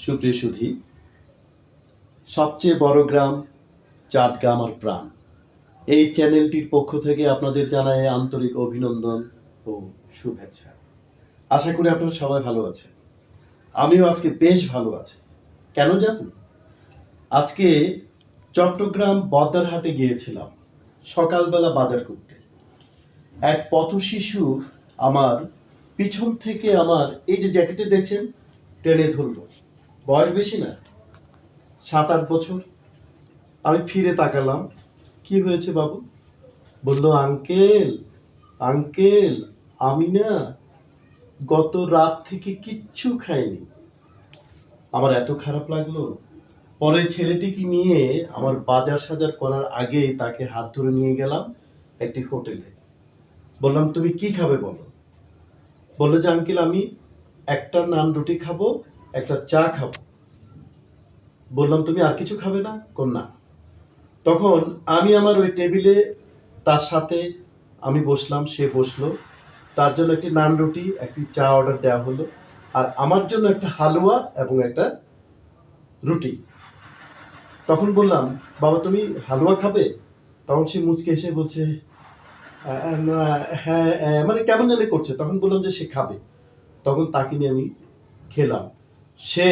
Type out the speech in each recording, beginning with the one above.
সুপ্রিয় সুধী, সবচেয়ে বড় গ্রাম চাটগ্রাম আর প্রাণ, এই চ্যানেলটির পক্ষ থেকে আপনাদের জানাই আন্তরিক অভিনন্দন ও শুভেচ্ছা। আশা করি আপনারা সবাই ভালো আছেন। আমিও আজকে বেশ ভালো আছি। কেন জানেন? আজকে চট্টগ্রাম বদ্দারহাটে গিয়েছিলাম সকালবেলা বাজার করতে। এক পথশিশু আমার পিছন থেকে আমার এই যে জ্যাকেটে দেখছেন টেনে ধরলো। বয়স বেশি না, 7-8 বছর। আমি ফিরে তাকালাম, কি হয়েছে বাবু? বলল, আঙ্কেল আঙ্কেল আমি না গত রাত থেকে কিচ্ছু খাইনি। আমার এত খারাপ লাগলো। পরে ছেলেটিকে নিয়ে আমার বাজার সাজার করার আগে তাকে হাত ধরে নিয়ে গেলাম একটি হোটেলে। বললাম, তুমি কি খাবে বলো? বললো যে, আঙ্কেল আমি একটা নান রুটি খাবো, একটা চা খাবো। বললাম, তুমি আর কিছু খাবে না? না। তখন আমি আমার ওই টেবিলে তার সাথে আমি বসলাম, সে বসলো। তার জন্য একটি নান রুটি, একটি চা অর্ডার দেওয়া হলো, আর আমার জন্য একটা হালুয়া এবং একটা রুটি। তখন বললাম, বাবা তুমি হালুয়া খাবে? তখন সে মুচকে এসে বলছে, হ্যাঁ, মানে কেমন জানি করছে। তখন বললাম যে সে খাবে। তখন তাকে নিয়ে আমি খেলাম। সে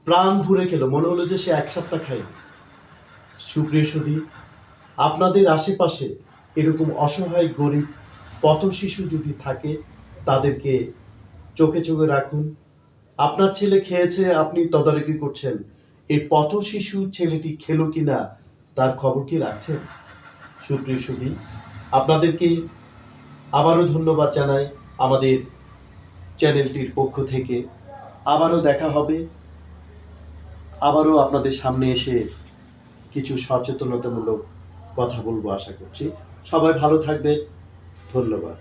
প্রাণ ভরে খেলো, মনে হলো যে সে 1 সপ্তাহ খায়নি। সুপ্রিয় সুধী, আপনাদের আশেপাশে এরকম অসহায় গরিব পথ শিশু যদি থাকে তাদেরকে চোখে চোখে রাখুন। আপনার ছেলে খেয়েছে, আপনি তদারকি করছেন, এই পথ শিশু ছেলেটি খেলো কিনা তার খবর কি রাখছেন? সুপ্রিয় সুধী, আপনাদেরকে আবারও ধন্যবাদ জানাই আমাদের চ্যানেলটির পক্ষ থেকে। আবারও দেখা হবে, আবারও আপনাদের সামনে এসে কিছু সচেতনতামূলক কথা বলবো আশা করছি। সবাই ভালো থাকবেন। ধন্যবাদ।